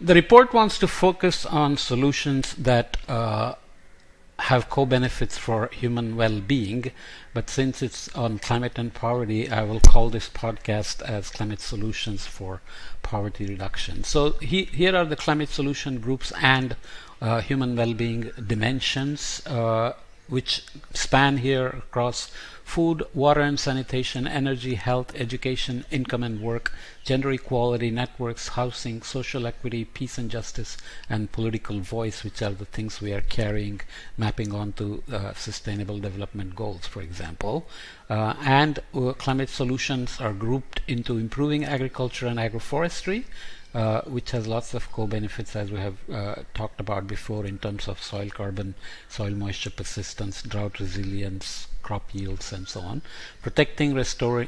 The report wants to focus on solutions that have co-benefits for human well-being, but since it's on climate and poverty, I will call this podcast as Climate Solutions for Poverty Reduction. So here are the climate solution groups and human well-being dimensions, which span here across food, water and sanitation, energy, health, education, income and work, gender equality, networks, housing, social equity, peace and justice, and political voice, which are the things we are carrying, mapping onto sustainable development goals, for example. Climate solutions are grouped into improving agriculture and agroforestry, which has lots of co-benefits, as we have talked about before, in terms of soil carbon, soil moisture persistence, drought resilience, crop yields, and so on. Protecting and restoring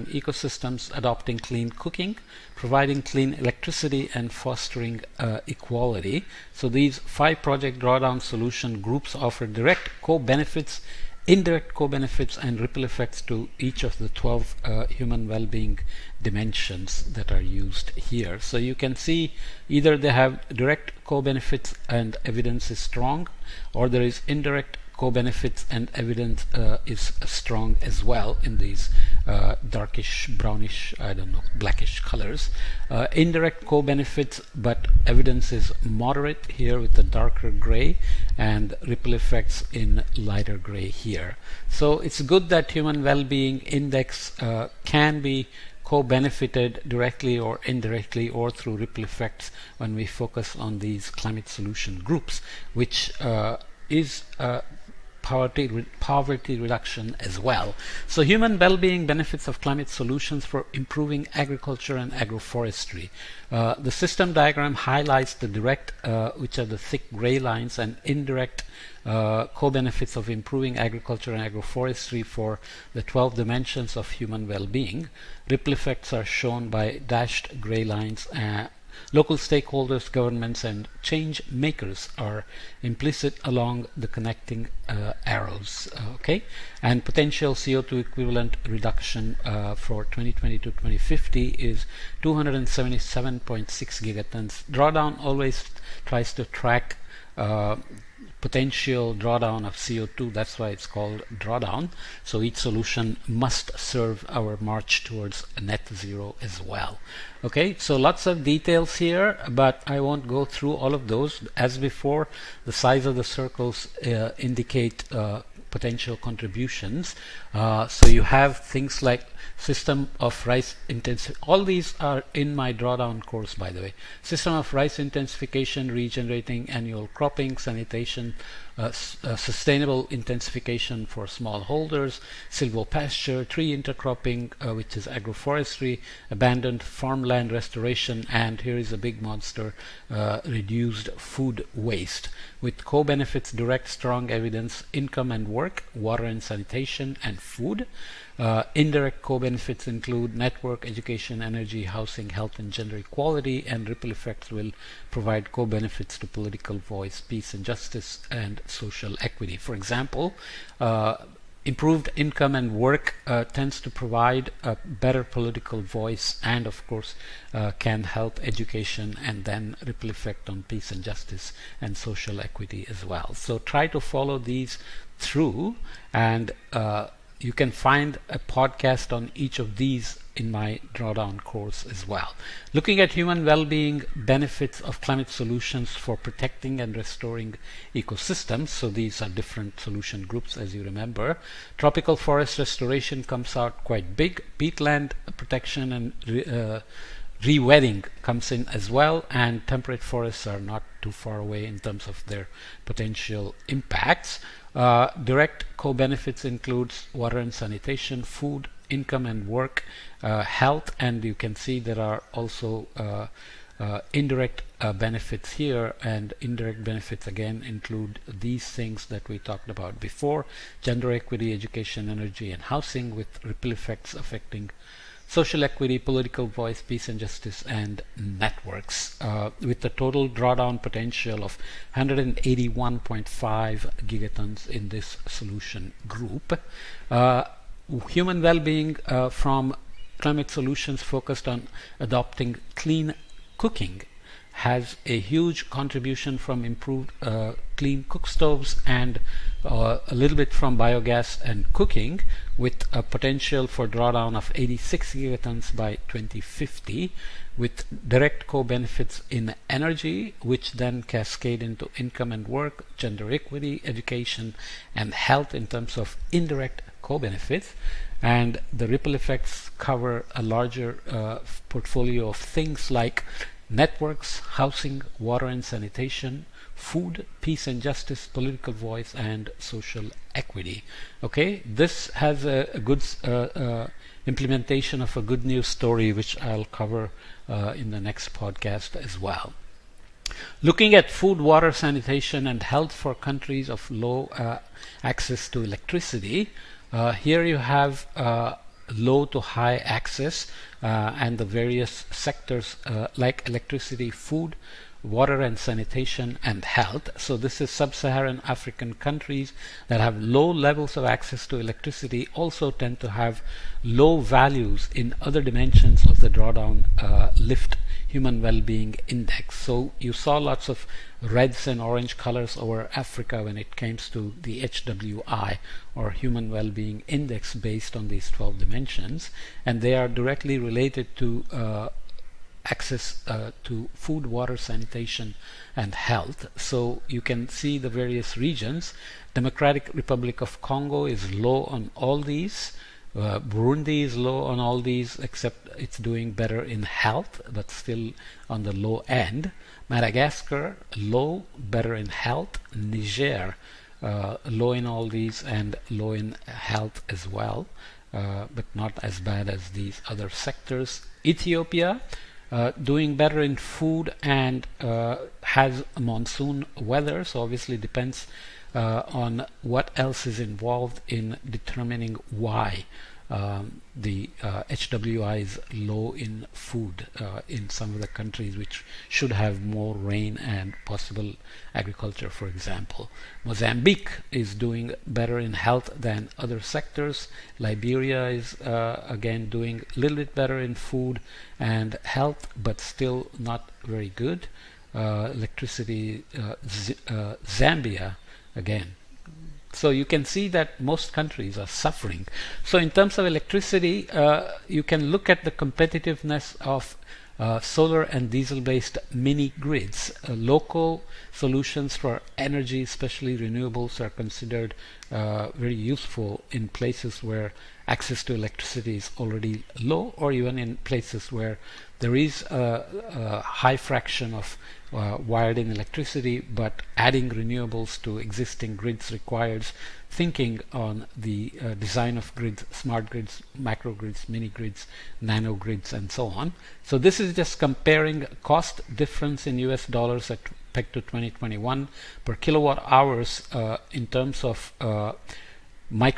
ecosystems, adopting clean cooking, providing clean electricity, and fostering equality. So these 5 project drawdown solution groups offer direct co-benefits, indirect co-benefits, and ripple effects to each of the 12 human well-being dimensions that are used here. So you can see either they have direct co-benefits and evidence is strong, or there is indirect co-benefits and evidence is strong as well in these darkish, brownish, blackish colors. Indirect co-benefits, but evidence is moderate here with the darker gray, and ripple effects in lighter gray here. So it's good that human well-being index can be co-benefited directly or indirectly or through ripple effects when we focus on these climate solution groups, which is poverty reduction as well. So human well-being benefits of climate solutions for improving agriculture and agroforestry. The system diagram highlights the direct, which are the thick gray lines, and indirect co-benefits of improving agriculture and agroforestry for the 12 dimensions of human well-being. Ripple effects are shown by dashed gray lines. Local stakeholders, governments, and change makers are implicit along the connecting arrows. Okay, and potential CO2 equivalent reduction for 2020 to 2050 is 277.6 gigatons. Drawdown always tries to track potential drawdown of CO2. That's why it's called drawdown. So each solution must serve our march towards net zero as well. Okay, so lots of details here, but I won't go through all of those. As before, the size of the circles indicate potential contributions. So you have things like system of rice intensive. All these are in my drawdown course, by the way. System of rice intensification, regenerating annual cropping, sanitation, sustainable intensification for smallholders, silvopasture, tree intercropping, which is agroforestry, abandoned farmland restoration, and here is a big monster, reduced food waste. With co-benefits, direct strong evidence, income and work, water and sanitation, and food. Indirect co-benefits include network, education, energy, housing, health, and gender equality, and ripple effects will provide co-benefits to political voice, peace and justice, and social equity. For example, improved income and work tends to provide a better political voice, and of course can help education, and then ripple effect on peace and justice and social equity as well. So try to follow these through, and you can find a podcast on each of these in my drawdown course as well. Looking at human well-being benefits of climate solutions for protecting and restoring ecosystems. So these are different solution groups, as you remember. Tropical forest restoration comes out quite big. Peatland protection and re-wedding comes in as well, and temperate forests are not too far away in terms of their potential impacts. Direct co-benefits includes water and sanitation, food, income and work, health, and you can see there are also indirect benefits here, and indirect benefits again include these things that we talked about before: gender equity, education, energy, and housing, with ripple effects affecting social equity, political voice, peace and justice, and networks, with a total drawdown potential of 181.5 gigatons in this solution group. Human well-being from climate solutions focused on adopting clean cooking. has a huge contribution from improved clean cook stoves and a little bit from biogas and cooking, with a potential for drawdown of 86 gigatons by 2050, with direct co-benefits in energy, which then cascade into income and work, gender equity, education, and health in terms of indirect co-benefits. And the ripple effects cover a larger portfolio of things like networks, housing, water and sanitation, food, peace and justice, political voice, and social equity. Okay, this has a good implementation of a good news story, which I'll cover in the next podcast as well. Looking at food, water, sanitation, and health for countries of low access to electricity, here you have low to high access and the various sectors like electricity, food, water and sanitation, and health. So this is sub-Saharan African countries that have low levels of access to electricity also tend to have low values in other dimensions of the drawdown lift human well-being index. So you saw lots of reds and orange colors over Africa when it comes to the HWI, or human well-being index, based on these 12 dimensions, and they are directly related to access to food, water, sanitation, and health. So you can see the various regions. Democratic Republic of Congo is low on all these. Burundi is low on all these, except it's doing better in health, but still on the low end. Madagascar, low, better in health. Niger, low in all these and low in health as well, but not as bad as these other sectors. Ethiopia, doing better in food and has a monsoon weather, so obviously depends on what else is involved in determining why the HWI is low in food in some of the countries which should have more rain and possible agriculture, for example. Mozambique is doing better in health than other sectors. Liberia is again doing a little bit better in food and health, but still not very good. Electricity, Zambia again. So you can see that most countries are suffering. So in terms of electricity, you can look at the competitiveness of solar and diesel-based mini grids. Local solutions for energy, especially renewables, are considered very useful in places where access to electricity is already low, or even in places where there is a high fraction of wired-in electricity, but adding renewables to existing grids requires thinking on the design of grids, smart grids, macro grids, mini grids, nano grids, and so on. So this is just comparing cost difference in US dollars at pegged to 2021 per kilowatt hours in terms of mini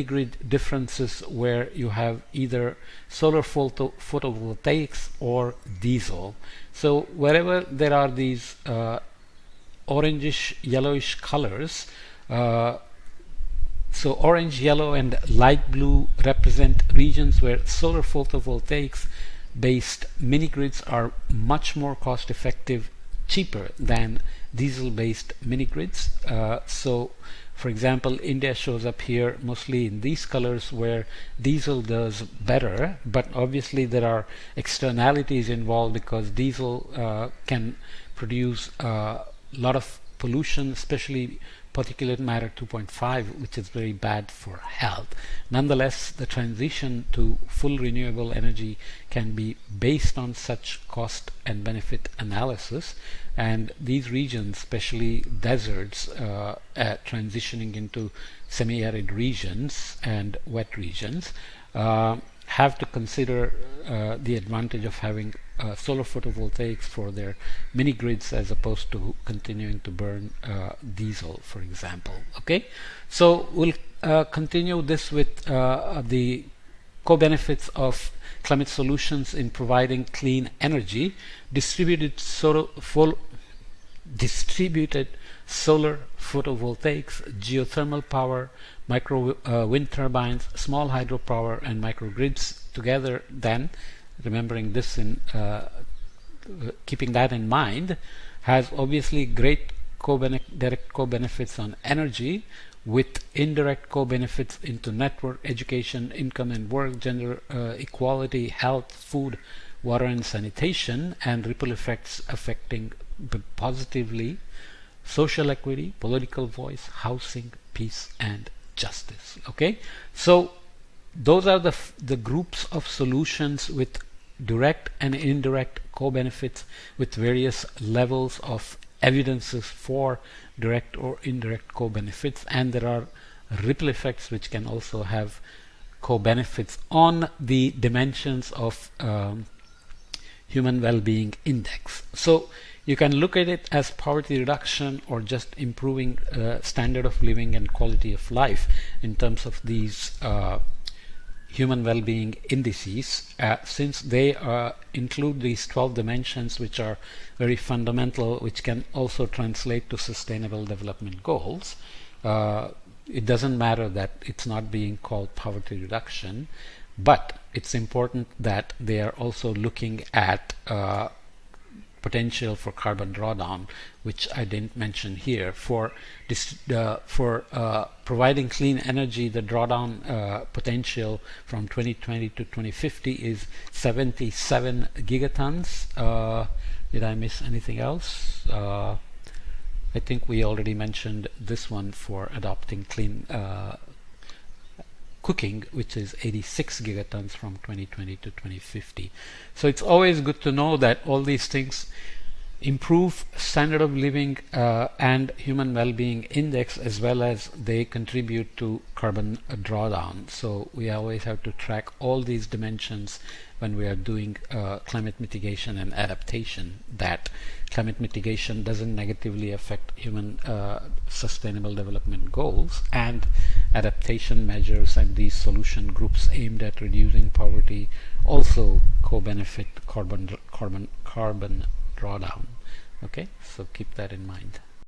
grid differences, where you have either solar photovoltaics or diesel. So wherever there are these orangish yellowish colors, so orange, yellow, and light blue represent regions where solar photovoltaics based mini grids are much more cost effective, cheaper than diesel based mini grids. So for example, India shows up here mostly in these colors, where diesel does better, but obviously there are externalities involved, because diesel can produce a lot of pollution, especially particulate matter 2.5, which is very bad for health. Nonetheless, the transition to full renewable energy can be based on such cost and benefit analysis, and these regions, especially deserts, transitioning into semi-arid regions and wet regions, have to consider the advantage of having solar photovoltaics for their mini grids, as opposed to continuing to burn diesel, for example. Okay, so we'll continue this with the co-benefits of climate solutions in providing clean energy. Distributed solar photovoltaics, geothermal power, micro wind turbines, small hydropower, and microgrids together, then remembering this in keeping that in mind, has obviously great direct co-benefits on energy, with indirect co-benefits into network, education, income and work, gender equality, health, food, water and sanitation, and ripple effects affecting positively social equity, political voice, housing, peace and justice. Okay, so those are the groups of solutions with direct and indirect co-benefits, with various levels of evidences for direct or indirect co-benefits, and there are ripple effects which can also have co-benefits on the dimensions of human well-being index. So you can look at it as poverty reduction or just improving standard of living and quality of life in terms of these human well-being indices, since they include these 12 dimensions which are very fundamental, which can also translate to sustainable development goals. It doesn't matter that it's not being called poverty reduction, but it's important that they are also looking at potential for carbon drawdown, which I didn't mention here. For providing clean energy, the drawdown potential from 2020 to 2050 is 77 gigatons. Did I miss anything else? I think we already mentioned this one for adopting clean cooking, which is 86 gigatons from 2020 to 2050. So it's always good to know that all these things improve standard of living and human well-being index, as well as they contribute to carbon drawdown. So we always have to track all these dimensions when we are doing climate mitigation and adaptation, that climate mitigation doesn't negatively affect human sustainable development goals, and adaptation measures and these solution groups aimed at reducing poverty also co-benefit carbon drawdown. Okay, so keep that in mind.